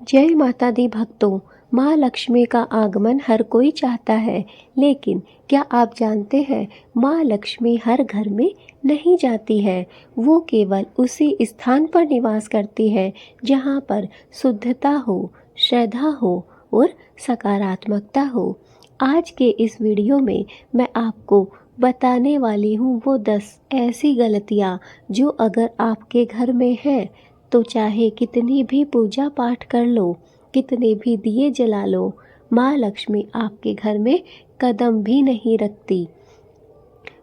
जय माता दी भक्तों। माँ लक्ष्मी का आगमन हर कोई चाहता है, लेकिन क्या आप जानते हैं माँ लक्ष्मी हर घर में नहीं जाती है। वो केवल उसी स्थान पर निवास करती है जहाँ पर शुद्धता हो, श्रद्धा हो और सकारात्मकता हो। आज के इस वीडियो में मैं आपको बताने वाली हूँ वो 10 ऐसी गलतियाँ जो अगर आपके घर में हैं तो चाहे कितनी भी पूजा पाठ कर लो, कितने भी दिए जला लो, माँ लक्ष्मी आपके घर में कदम भी नहीं रखती।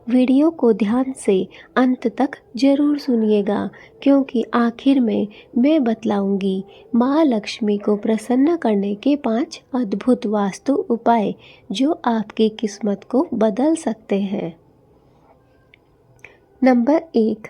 वीडियो को ध्यान से अंत तक जरूर सुनिएगा, क्योंकि आखिर में मैं बतलाऊंगी माँ लक्ष्मी को प्रसन्न करने के 5 अद्भुत वास्तु उपाय जो आपकी किस्मत को बदल सकते हैं। नंबर 1,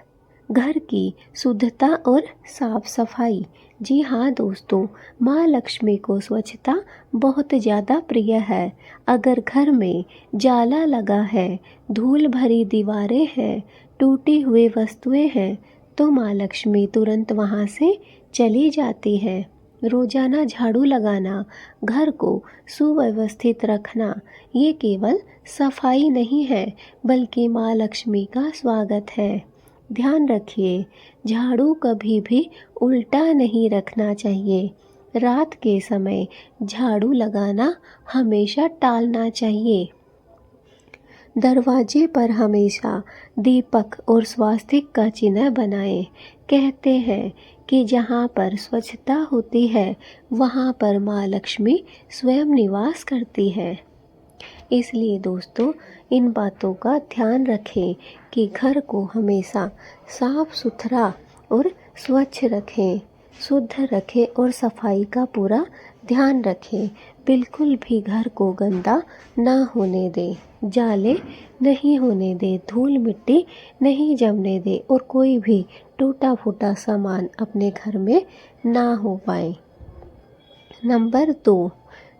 घर की शुद्धता और साफ सफाई। जी हाँ दोस्तों, माँ लक्ष्मी को स्वच्छता बहुत ज़्यादा प्रिय है। अगर घर में जाला लगा है, धूल भरी दीवारें हैं, टूटी हुई वस्तुएं हैं, तो माँ लक्ष्मी तुरंत वहाँ से चली जाती है। रोजाना झाड़ू लगाना, घर को सुव्यवस्थित रखना, ये केवल सफाई नहीं है बल्कि माँ लक्ष्मी का स्वागत है। ध्यान रखिए, झाड़ू कभी भी उल्टा नहीं रखना चाहिए। रात के समय झाड़ू लगाना हमेशा टालना चाहिए। दरवाजे पर हमेशा दीपक और स्वास्तिक का चिन्ह बनाएं। कहते हैं कि जहाँ पर स्वच्छता होती है वहाँ पर माँ लक्ष्मी स्वयं निवास करती है। इसलिए दोस्तों, इन बातों का ध्यान रखें कि घर को हमेशा साफ सुथरा और स्वच्छ रखें, शुद्ध रखें और सफाई का पूरा ध्यान रखें। बिल्कुल भी घर को गंदा ना होने दें, जाले नहीं होने दें, धूल मिट्टी नहीं जमने दें और कोई भी टूटा फूटा सामान अपने घर में ना हो पाए। नंबर 2,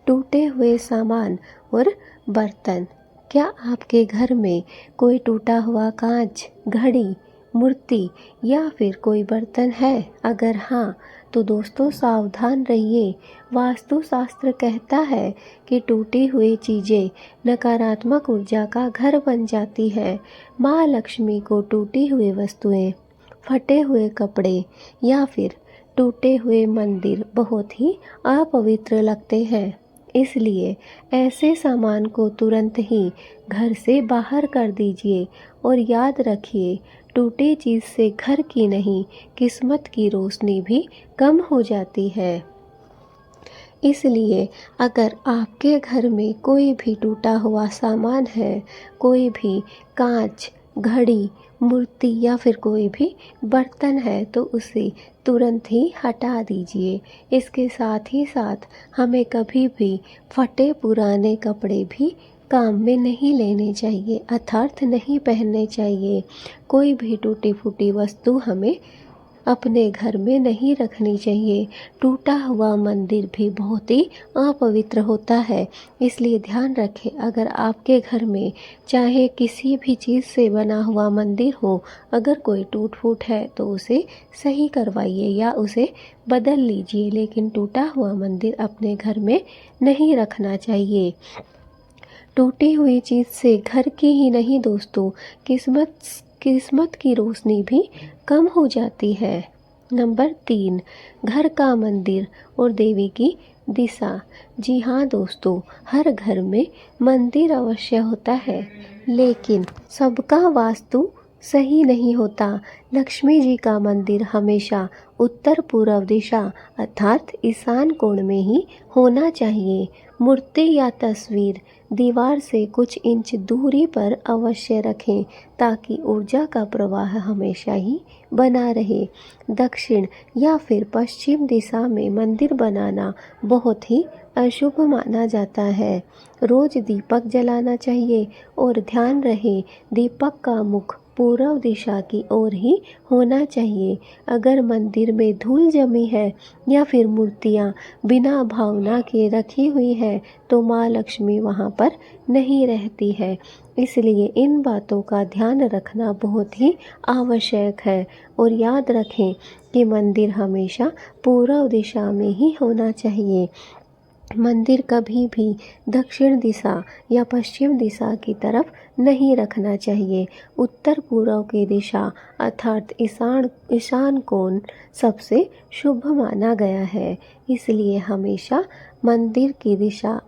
टूटे हुए सामान और बर्तन। क्या आपके घर में कोई टूटा हुआ कांच, घड़ी, मूर्ति या फिर कोई बर्तन है? अगर हाँ, तो दोस्तों सावधान रहिए। वास्तुशास्त्र कहता है कि टूटी हुई चीज़ें नकारात्मक ऊर्जा का घर बन जाती है। माँ लक्ष्मी को टूटी हुई वस्तुएं, फटे हुए कपड़े या फिर टूटे हुए मंदिर बहुत ही अपवित्र लगते हैं। इसलिए ऐसे सामान को तुरंत ही घर से बाहर कर दीजिए और याद रखिए, टूटी चीज़ से घर की नहीं, किस्मत की रोशनी भी कम हो जाती है। इसलिए अगर आपके घर में कोई भी टूटा हुआ सामान है, कोई भी कांच, घड़ी, मूर्ति या फिर कोई भी बर्तन है, तो उसे तुरंत ही हटा दीजिए। इसके साथ ही साथ हमें कभी भी फटे पुराने कपड़े भी काम में नहीं लेने चाहिए, अर्थात नहीं पहनने चाहिए। कोई भी टूटी फूटी वस्तु हमें अपने घर में नहीं रखनी चाहिए। टूटा हुआ मंदिर भी बहुत ही अपवित्र होता है। इसलिए ध्यान रखें, अगर आपके घर में चाहे किसी भी चीज़ से बना हुआ मंदिर हो, अगर कोई टूट फूट है तो उसे सही करवाइए या उसे बदल लीजिए, लेकिन टूटा हुआ मंदिर अपने घर में नहीं रखना चाहिए। टूटी हुई चीज़ से घर की ही नहीं दोस्तों, किस्मत की रोशनी भी कम हो जाती है। नंबर 3, घर का मंदिर और देवी की दिशा। जी हाँ दोस्तों, हर घर में मंदिर अवश्य होता है, लेकिन सबका वास्तु सही नहीं होता। लक्ष्मी जी का मंदिर हमेशा उत्तर पूर्व दिशा अर्थात ईशान कोण में ही होना चाहिए। मूर्ति या तस्वीर दीवार से कुछ इंच दूरी पर अवश्य रखें, ताकि ऊर्जा का प्रवाह हमेशा ही बना रहे। दक्षिण या फिर पश्चिम दिशा में मंदिर बनाना बहुत ही अशुभ माना जाता है। रोज दीपक जलाना चाहिए और ध्यान रहे, दीपक का मुख पूर्व दिशा की ओर ही होना चाहिए। अगर मंदिर में धूल जमी है या फिर मूर्तियाँ बिना भावना के रखी हुई है, तो माँ लक्ष्मी वहाँ पर नहीं रहती है। इसलिए इन बातों का ध्यान रखना बहुत ही आवश्यक है। और याद रखें कि मंदिर हमेशा पूर्व दिशा में ही होना चाहिए। मंदिर कभी भी दक्षिण दिशा या पश्चिम दिशा की तरफ नहीं रखना चाहिए। उत्तर पूर्व की दिशा अर्थात ईशान कोण सबसे शुभ माना गया है। इसलिए हमेशा मंदिर की दिशा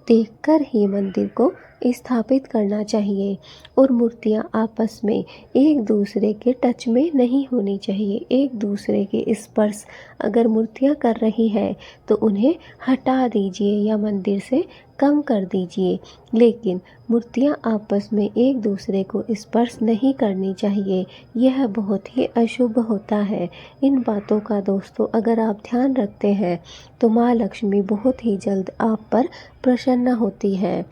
देखकर ही मंदिर को स्थापित करना चाहिए। और मूर्तियाँ आपस में एक दूसरे के टच में नहीं होनी चाहिए, एक दूसरे के स्पर्श अगर मूर्तियाँ कर रही है तो उन्हें हटा दीजिए या मंदिर से कम कर दीजिए। लेकिन मूर्तियाँ आपस में एक दूसरे को स्पर्श नहीं करनी चाहिए, यह बहुत ही अशुभ होता है। इन बातों का दोस्तों अगर आप ध्यान रखते हैं तो माँ लक्ष्मी बहुत ही जल्द आप पर प्रसन्न होती है।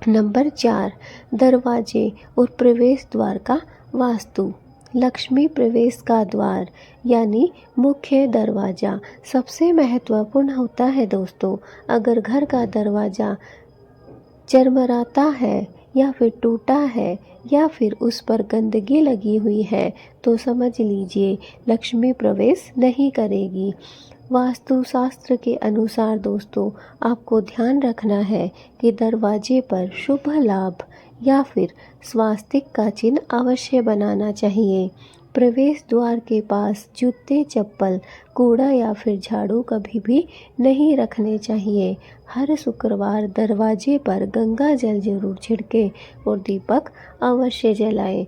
नंबर 4, दरवाजे और प्रवेश द्वार का वास्तु। लक्ष्मी प्रवेश का द्वार यानी मुख्य दरवाज़ा सबसे महत्वपूर्ण होता है दोस्तों। अगर घर का दरवाज़ा चरमराता है या फिर टूटा है या फिर उस पर गंदगी लगी हुई है तो समझ लीजिए लक्ष्मी प्रवेश नहीं करेगी। वास्तुशास्त्र के अनुसार दोस्तों आपको ध्यान रखना है कि दरवाजे पर शुभ लाभ या फिर स्वास्तिक का चिन्ह अवश्य बनाना चाहिए। प्रवेश द्वार के पास जूते, चप्पल, कूड़ा या फिर झाड़ू कभी भी नहीं रखने चाहिए। हर शुक्रवार दरवाजे पर गंगा जल जरूर छिड़के और दीपक अवश्य जलाएं।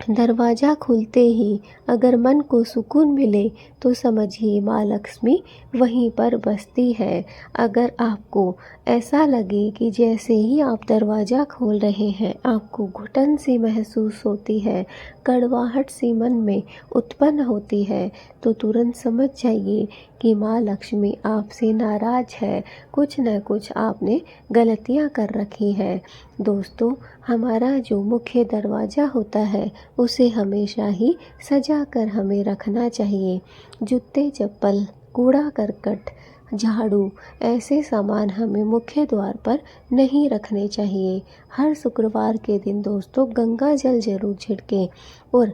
दरवाज़ा खुलते ही अगर मन को सुकून मिले तो समझिए माँ लक्ष्मी वहीं पर बसती है। अगर आपको ऐसा लगे कि जैसे ही आप दरवाज़ा खोल रहे हैं आपको घुटन सी महसूस होती है, कड़वाहट सी मन में उत्पन्न होती है, तो तुरंत समझ जाइए कि माँ लक्ष्मी आपसे नाराज़ है, कुछ न कुछ आपने गलतियाँ कर रखी हैं। दोस्तों हमारा जो मुख्य दरवाज़ा होता है उसे हमेशा ही सजा कर हमें रखना चाहिए। जूते, चप्पल, कूड़ा करकट, झाड़ू ऐसे सामान हमें मुख्य द्वार पर नहीं रखने चाहिए। हर शुक्रवार के दिन दोस्तों गंगा जल जरूर छिड़कें और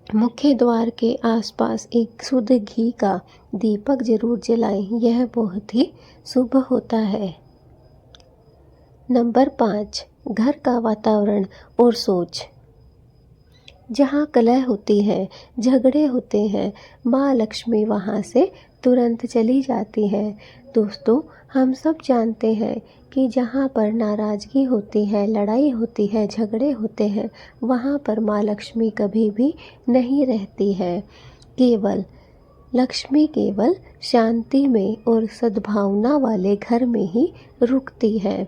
मुख्य द्वार के आसपास एक शुद्ध घी का दीपक जरूर जलाएं, यह बहुत ही शुभ होता है। नंबर 5, घर का वातावरण और सोच। जहाँ कलह होती है, झगड़े होते हैं, माँ लक्ष्मी वहाँ से तुरंत चली जाती है। दोस्तों हम सब जानते हैं कि जहाँ पर नाराज़गी होती है, लड़ाई होती है, झगड़े होते हैं, वहाँ पर माँ लक्ष्मी कभी भी नहीं रहती है। लक्ष्मी केवल शांति में और सद्भावना वाले घर में ही रुकती है।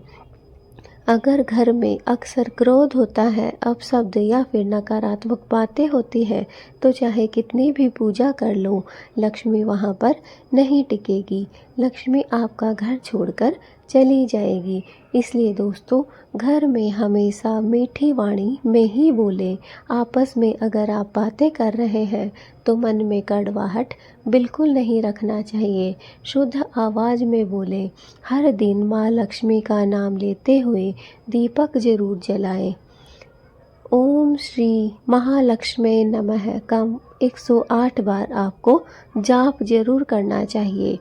अगर घर में अक्सर क्रोध होता है, अपशब्द या फिर नकारात्मक बातें होती हैं तो चाहे कितनी भी पूजा कर लो लक्ष्मी वहाँ पर नहीं टिकेगी। लक्ष्मी आपका घर छोड़कर चली जाएगी। इसलिए दोस्तों घर में हमेशा मीठी वाणी में ही बोले। आपस में अगर आप बातें कर रहे हैं तो मन में कड़वाहट बिल्कुल नहीं रखना चाहिए, शुद्ध आवाज़ में बोले। हर दिन माँ लक्ष्मी का नाम लेते हुए दीपक जरूर जलाएं। ओम श्री महालक्ष्मी नमः का 108 बार आपको जाप जरूर करना चाहिए।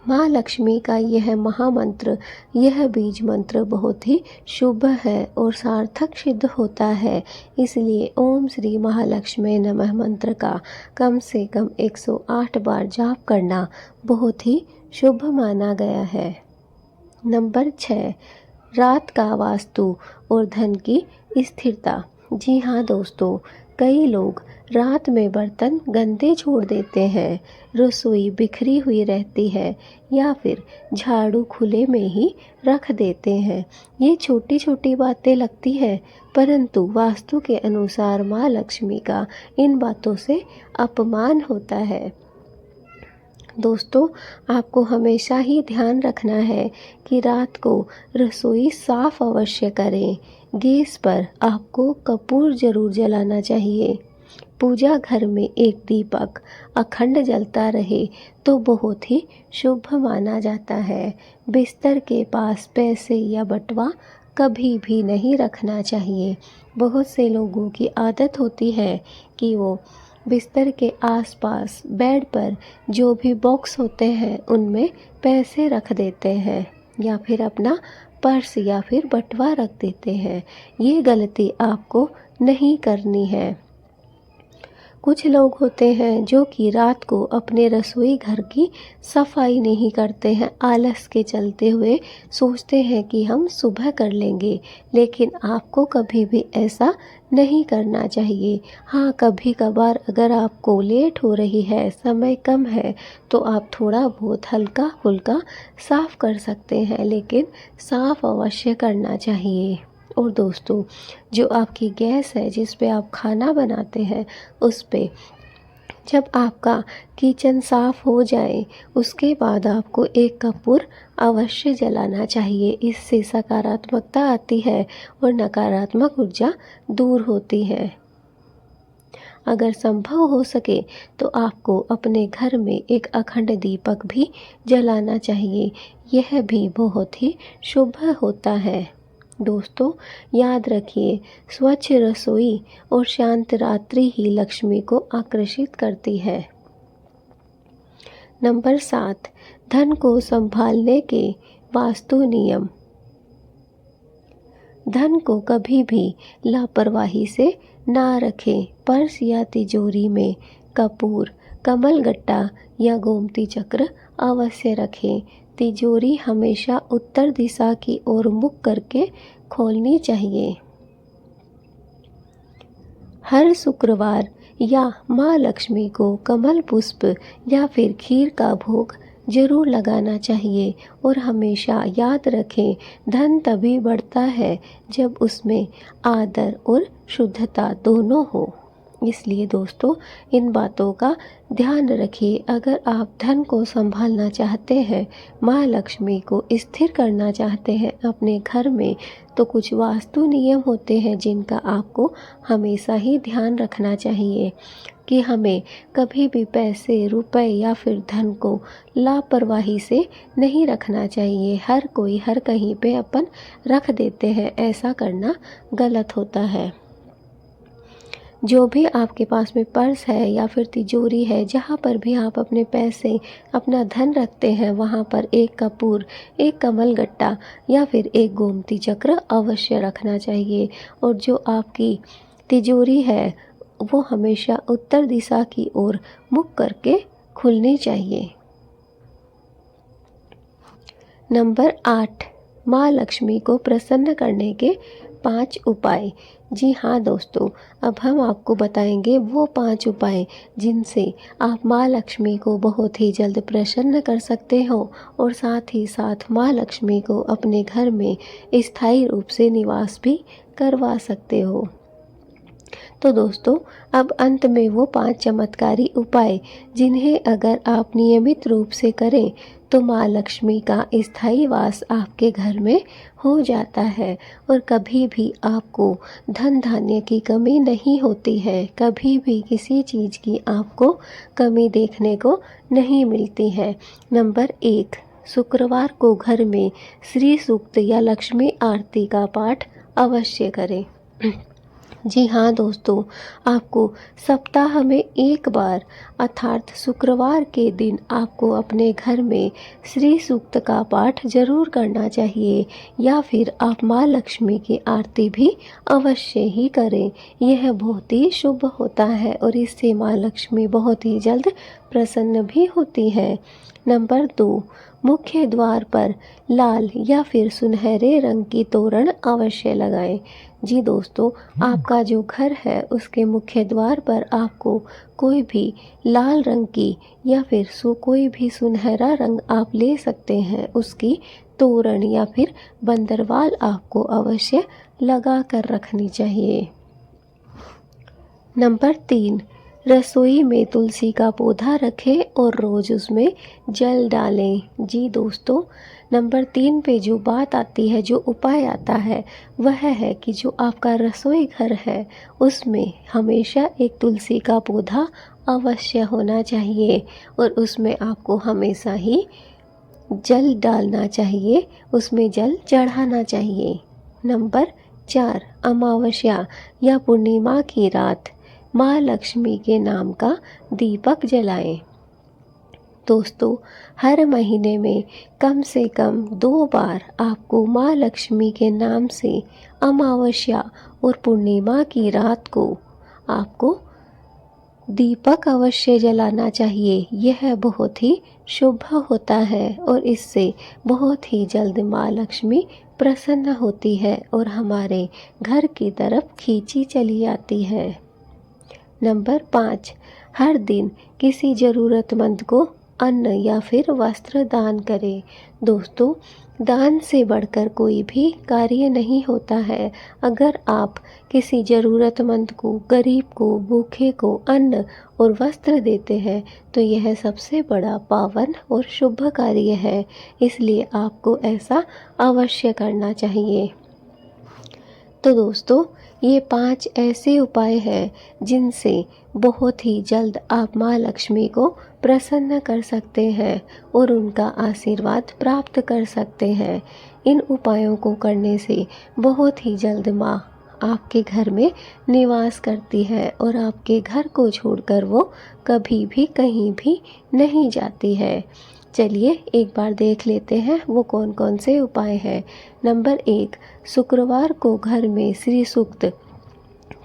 माँ लक्ष्मी का यह महामंत्र, यह बीज मंत्र बहुत ही शुभ है और सार्थक सिद्ध होता है। इसलिए ओम श्री महालक्ष्मी नमः मंत्र का कम से कम 108 बार जाप करना बहुत ही शुभ माना गया है। नंबर 6, रात का वास्तु और धन की स्थिरता। जी हाँ दोस्तों, कई लोग रात में बर्तन गंदे छोड़ देते हैं, रसोई बिखरी हुई रहती है या फिर झाड़ू खुले में ही रख देते हैं। ये छोटी छोटी बातें लगती हैं, परंतु वास्तु के अनुसार माँ लक्ष्मी का इन बातों से अपमान होता है। दोस्तों आपको हमेशा ही ध्यान रखना है कि रात को रसोई साफ अवश्य करें। गैस पर आपको कपूर जरूर जलाना चाहिए। पूजा घर में एक दीपक अखंड जलता रहे तो बहुत ही शुभ माना जाता है। बिस्तर के पास पैसे या बटुआ कभी भी नहीं रखना चाहिए। बहुत से लोगों की आदत होती है कि वो बिस्तर के आसपास बेड पर जो भी बॉक्स होते हैं उनमें पैसे रख देते हैं या फिर अपना पर्स या फिर बटुआ रख देते हैं। ये गलती आपको नहीं करनी है। कुछ लोग होते हैं जो कि रात को अपने रसोई घर की सफाई नहीं करते हैं, आलस के चलते हुए सोचते हैं कि हम सुबह कर लेंगे, लेकिन आपको कभी भी ऐसा नहीं करना चाहिए। हाँ, कभी कभार अगर आपको लेट हो रही है, समय कम है, तो आप थोड़ा बहुत हल्का फुल्का साफ कर सकते हैं, लेकिन साफ अवश्य करना चाहिए। और दोस्तों, जो आपकी गैस है जिस पे आप खाना बनाते हैं, उस पे जब आपका किचन साफ हो जाए उसके बाद आपको एक कपूर अवश्य जलाना चाहिए। इससे सकारात्मकता आती है और नकारात्मक ऊर्जा दूर होती है। अगर संभव हो सके तो आपको अपने घर में एक अखंड दीपक भी जलाना चाहिए। यह भी बहुत ही शुभ होता है। दोस्तों, याद रखिए, स्वच्छ रसोई और शांत रात्रि ही लक्ष्मी को आकर्षित करती है। नंबर 7, धन को संभालने के वास्तु नियम। धन को कभी भी लापरवाही से ना रखें। पर्स या तिजोरी में कपूर, कमलगट्टा या गोमती चक्र अवश्य रखें। तिजोरी हमेशा उत्तर दिशा की ओर मुख करके खोलनी चाहिए। हर शुक्रवार या माँ लक्ष्मी को कमल पुष्प या फिर खीर का भोग जरूर लगाना चाहिए। और हमेशा याद रखें, धन तभी बढ़ता है जब उसमें आदर और शुद्धता दोनों हो। इसलिए दोस्तों, इन बातों का ध्यान रखिए। अगर आप धन को संभालना चाहते हैं, माँ लक्ष्मी को स्थिर करना चाहते हैं अपने घर में, तो कुछ वास्तु नियम होते हैं जिनका आपको हमेशा ही ध्यान रखना चाहिए कि हमें कभी भी पैसे, रुपए या फिर धन को लापरवाही से नहीं रखना चाहिए। हर कोई हर कहीं पे अपन रख देते हैं, ऐसा करना गलत होता है। जो भी आपके पास में पर्स है या फिर तिजोरी है, जहाँ पर भी आप अपने पैसे, अपना धन रखते हैं, वहाँ पर एक कपूर, एक कमलगट्टा या फिर एक गोमती चक्र अवश्य रखना चाहिए। और जो आपकी तिजोरी है वो हमेशा उत्तर दिशा की ओर मुख करके खुलनी चाहिए। नंबर 8, माँ लक्ष्मी को प्रसन्न करने के 5 उपाय। जी हाँ दोस्तों, अब हम आपको बताएंगे वो 5 उपाय जिनसे आप माँ लक्ष्मी को बहुत ही जल्द प्रसन्न कर सकते हो और साथ ही साथ माँ लक्ष्मी को अपने घर में स्थायी रूप से निवास भी करवा सकते हो। तो दोस्तों, अब अंत में वो 5 चमत्कारी उपाय जिन्हें अगर आप नियमित रूप से करें तो माँ लक्ष्मी का स्थायी वास आपके घर में हो जाता है और कभी भी आपको धन धान्य की कमी नहीं होती है। कभी भी किसी चीज़ की आपको कमी देखने को नहीं मिलती है। नंबर 1, शुक्रवार को घर में श्री सूक्त या लक्ष्मी आरती का पाठ अवश्य करें। जी हाँ दोस्तों, आपको सप्ताह में एक बार अर्थात शुक्रवार के दिन आपको अपने घर में श्री सूक्त का पाठ जरूर करना चाहिए या फिर आप माँ लक्ष्मी की आरती भी अवश्य ही करें। यह बहुत ही शुभ होता है और इससे माँ लक्ष्मी बहुत ही जल्द प्रसन्न भी होती है। नंबर 2, मुख्य द्वार पर लाल या फिर सुनहरे रंग की तोरण अवश्य लगाएं। जी दोस्तों, आपका जो घर है उसके मुख्य द्वार पर आपको कोई भी लाल रंग की या फिर कोई भी सुनहरा रंग आप ले सकते हैं, उसकी तोरण या फिर बंदरवाल आपको अवश्य लगा कर रखनी चाहिए। नंबर 3, रसोई में तुलसी का पौधा रखें और रोज उसमें जल डालें। जी दोस्तों, नंबर 3 पे जो बात आती है, जो उपाय आता है, वह है कि जो आपका रसोई घर है उसमें हमेशा एक तुलसी का पौधा अवश्य होना चाहिए और उसमें आपको हमेशा ही जल डालना चाहिए, उसमें जल चढ़ाना चाहिए। नंबर 4, अमावस्या या पूर्णिमा की रात माँ लक्ष्मी के नाम का दीपक जलाएं। दोस्तों, हर महीने में कम से कम 2 बार आपको माँ लक्ष्मी के नाम से अमावस्या और पूर्णिमा की रात को आपको दीपक अवश्य जलाना चाहिए। यह बहुत ही शुभ होता है और इससे बहुत ही जल्द माँ लक्ष्मी प्रसन्न होती है और हमारे घर की तरफ खींची चली आती है। नंबर 5, हर दिन किसी ज़रूरतमंद को अन्न या फिर वस्त्र दान करें। दोस्तों, दान से बढ़कर कोई भी कार्य नहीं होता है। अगर आप किसी ज़रूरतमंद को, गरीब को, भूखे को अन्न और वस्त्र देते हैं तो यह सबसे बड़ा पावन और शुभ कार्य है। इसलिए आपको ऐसा अवश्य करना चाहिए। तो दोस्तों, ये 5 ऐसे उपाय हैं जिनसे बहुत ही जल्द आप माँ लक्ष्मी को प्रसन्न कर सकते हैं और उनका आशीर्वाद प्राप्त कर सकते हैं। इन उपायों को करने से बहुत ही जल्द माँ आपके घर में निवास करती है और आपके घर को छोड़कर वो कभी भी कहीं भी नहीं जाती है। चलिए एक बार देख लेते हैं वो कौन कौन से उपाय हैं। नंबर 1, शुक्रवार को घर में श्री सूक्त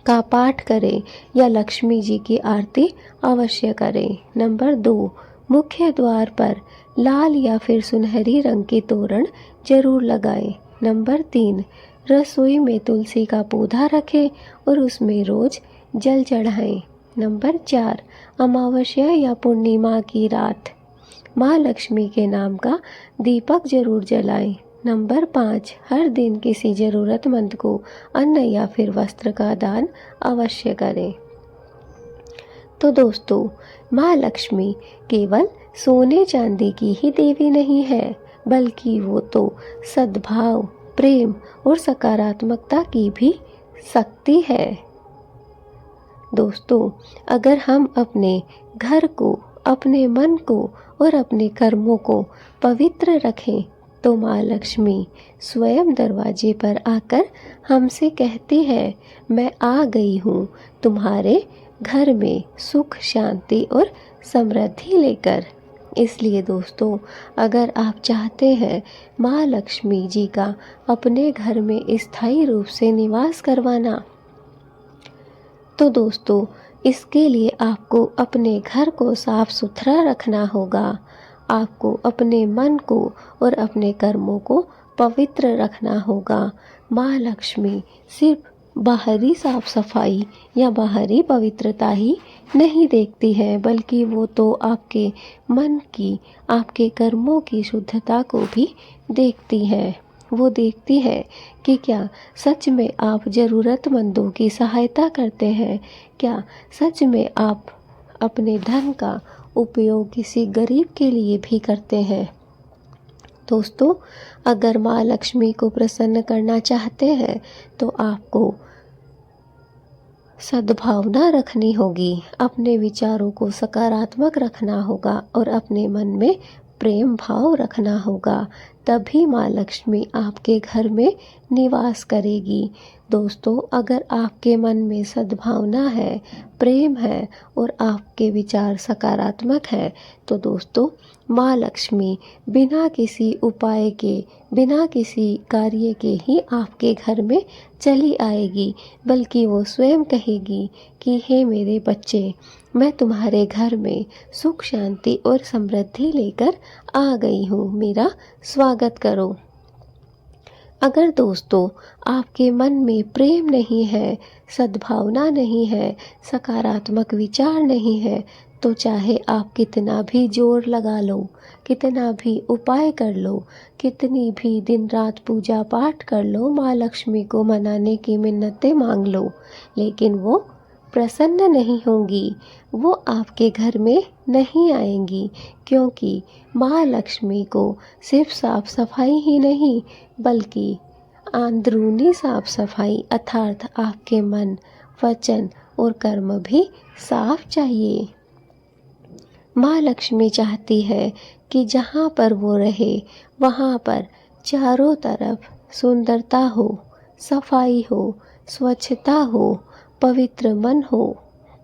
का पाठ करें या लक्ष्मी जी की आरती अवश्य करें। नंबर 2, मुख्य द्वार पर लाल या फिर सुनहरी रंग की तोरण जरूर लगाएं। नंबर 3, रसोई में तुलसी का पौधा रखें और उसमें रोज जल चढ़ाएं। नंबर 4, अमावस्या या पूर्णिमा की रात माँ लक्ष्मी के नाम का दीपक जरूर जलाएं। नंबर 5, हर दिन किसी ज़रूरतमंद को अन्न या फिर वस्त्र का दान अवश्य करें। तो दोस्तों, माँ लक्ष्मी केवल सोने चांदी की ही देवी नहीं है, बल्कि वो तो सद्भाव, प्रेम और सकारात्मकता की भी शक्ति है। दोस्तों, अगर हम अपने घर को, अपने मन को और अपने कर्मों को पवित्र रखें तो माँ लक्ष्मी स्वयं दरवाजे पर आकर हमसे कहती है, मैं आ गई हूँ तुम्हारे घर में सुख, शांति और समृद्धि लेकर। इसलिए दोस्तों, अगर आप चाहते हैं माँ लक्ष्मी जी का अपने घर में स्थायी रूप से निवास करवाना, तो दोस्तों इसके लिए आपको अपने घर को साफ सुथरा रखना होगा। आपको अपने मन को और अपने कर्मों को पवित्र रखना होगा। माँ लक्ष्मी सिर्फ बाहरी साफ सफाई या बाहरी पवित्रता ही नहीं देखती है, बल्कि वो तो आपके मन की, आपके कर्मों की शुद्धता को भी देखती है। वो देखती है कि क्या सच में आप ज़रूरतमंदों की सहायता करते हैं, क्या सच में आप अपने धन का उपयोग किसी गरीब के लिए भी करते हैं। दोस्तों, अगर माँ लक्ष्मी को प्रसन्न करना चाहते हैं तो आपको सद्भावना रखनी होगी, अपने विचारों को सकारात्मक रखना होगा और अपने मन में प्रेम भाव रखना होगा। तभी माँ लक्ष्मी आपके घर में निवास करेगी। दोस्तों, अगर आपके मन में सद्भावना है, प्रेम है और आपके विचार सकारात्मक हैं तो दोस्तों माँ लक्ष्मी बिना किसी उपाय के, बिना किसी कार्य के ही आपके घर में चली आएगी, बल्कि वो स्वयं कहेगी कि हे मेरे बच्चे, मैं तुम्हारे घर में सुख, शांति और समृद्धि लेकर आ गई हूँ, मेरा स्वागत करो। अगर दोस्तों आपके मन में प्रेम नहीं है, सद्भावना नहीं है, सकारात्मक विचार नहीं है, तो चाहे आप कितना भी जोर लगा लो, कितना भी उपाय कर लो, कितनी भी दिन रात पूजा पाठ कर लो, माँ लक्ष्मी को मनाने की मिन्नतें मांग लो, लेकिन वो प्रसन्न नहीं होंगी, वो आपके घर में नहीं आएंगी। क्योंकि माँ लक्ष्मी को सिर्फ साफ सफाई ही नहीं, बल्कि अंदरूनी साफ सफाई अर्थात आपके मन, वचन और कर्म भी साफ चाहिए। माँ लक्ष्मी चाहती है कि जहाँ पर वो रहे वहाँ पर चारों तरफ सुंदरता हो, सफाई हो, स्वच्छता हो, पवित्र मन हो,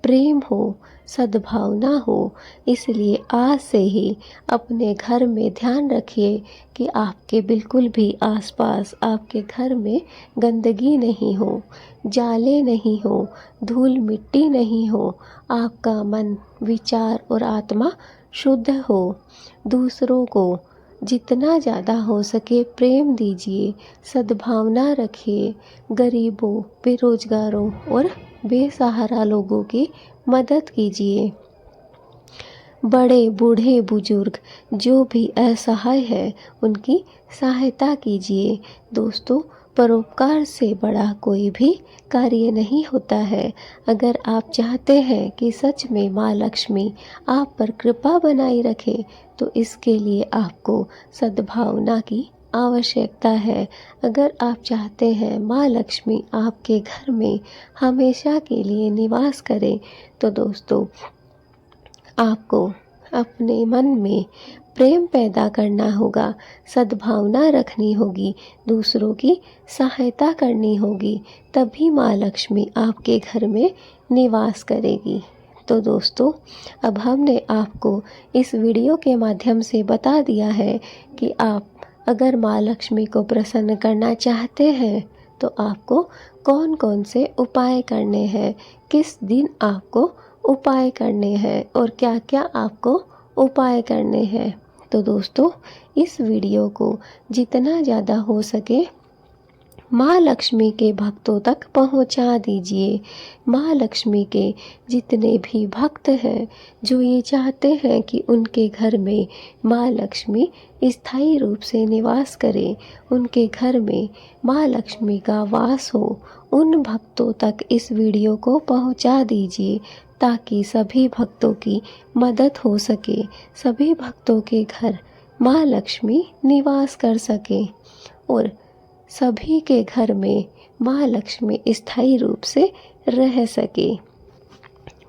प्रेम हो, सद्भावना हो। इसलिए आज से ही अपने घर में ध्यान रखिए कि आपके बिल्कुल भी आसपास आपके घर में गंदगी नहीं हो, जाले नहीं हो, धूल मिट्टी नहीं हो, आपका मन, विचार और आत्मा शुद्ध हो। दूसरों को जितना ज़्यादा हो सके प्रेम दीजिए, सद्भावना रखिए, गरीबों, बेरोजगारों और बेसहारा लोगों की मदद कीजिए। बड़े बूढ़े बुजुर्ग जो भी असहाय है उनकी सहायता कीजिए। दोस्तों, परोपकार से बड़ा कोई भी कार्य नहीं होता है। अगर आप चाहते हैं कि सच में माँ लक्ष्मी आप पर कृपा बनाए रखे तो इसके लिए आपको सद्भावना की आवश्यकता है। अगर आप चाहते हैं माँ लक्ष्मी आपके घर में हमेशा के लिए निवास करे तो दोस्तों आपको अपने मन में प्रेम पैदा करना होगा, सद्भावना रखनी होगी, दूसरों की सहायता करनी होगी, तभी माँ लक्ष्मी आपके घर में निवास करेगी। तो दोस्तों, अब हमने आपको इस वीडियो के माध्यम से बता दिया है कि आप अगर माँ लक्ष्मी को प्रसन्न करना चाहते हैं तो आपको कौन कौन से उपाय करने हैं, किस दिन आपको उपाय करने हैं और क्या क्या आपको उपाय करने हैं। तो दोस्तों, इस वीडियो को जितना ज़्यादा हो सके माँ लक्ष्मी के भक्तों तक पहुँचा दीजिए। माँ लक्ष्मी के जितने भी भक्त हैं जो ये चाहते हैं कि उनके घर में माँ लक्ष्मी स्थायी रूप से निवास करे, उनके घर में माँ लक्ष्मी का वास हो, उन भक्तों तक इस वीडियो को पहुँचा दीजिए ताकि सभी भक्तों की मदद हो सके, सभी भक्तों के घर माँ लक्ष्मी निवास कर सके और सभी के घर में माँ लक्ष्मी स्थायी रूप से रह सके।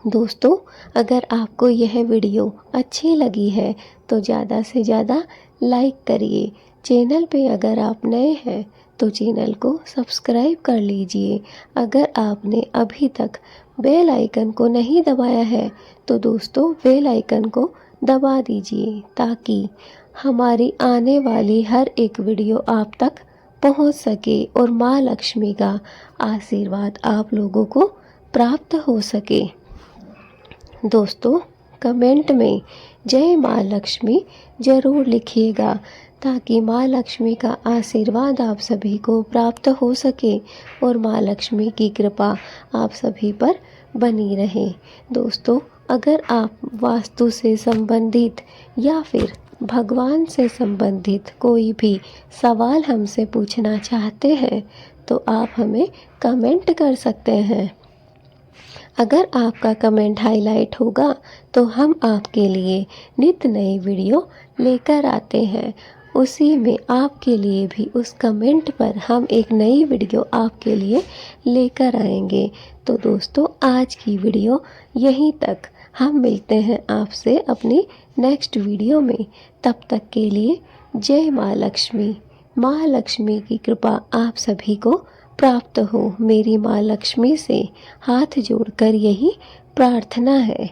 दोस्तों, अगर आपको यह वीडियो अच्छी लगी है तो ज़्यादा से ज़्यादा लाइक करिए। चैनल पे अगर आप नए हैं तो चैनल को सब्सक्राइब कर लीजिए। अगर आपने अभी तक बेल आइकन को नहीं दबाया है तो दोस्तों बेल आइकन को दबा दीजिए ताकि हमारी आने वाली हर एक वीडियो आप तक पहुंच सके और माँ लक्ष्मी का आशीर्वाद आप लोगों को प्राप्त हो सके। दोस्तों, कमेंट में जय माँ लक्ष्मी ज़रूर लिखिएगा ताकि माँ लक्ष्मी का आशीर्वाद आप सभी को प्राप्त हो सके और माँ लक्ष्मी की कृपा आप सभी पर बनी रहे। दोस्तों, अगर आप वास्तु से संबंधित या फिर भगवान से संबंधित कोई भी सवाल हमसे पूछना चाहते हैं तो आप हमें कमेंट कर सकते हैं। अगर आपका कमेंट हाईलाइट होगा तो हम आपके लिए नित्य नई वीडियो लेकर आते हैं। उसी में आपके लिए भी उस कमेंट पर हम एक नई वीडियो आपके लिए लेकर आएंगे। तो दोस्तों, आज की वीडियो यहीं तक। हम मिलते हैं आपसे अपनी नेक्स्ट वीडियो में। तब तक के लिए जय माँ लक्ष्मी। माँ लक्ष्मी की कृपा आप सभी को प्राप्त हो। मेरी माँ लक्ष्मी से हाथ जोड़कर यही प्रार्थना है।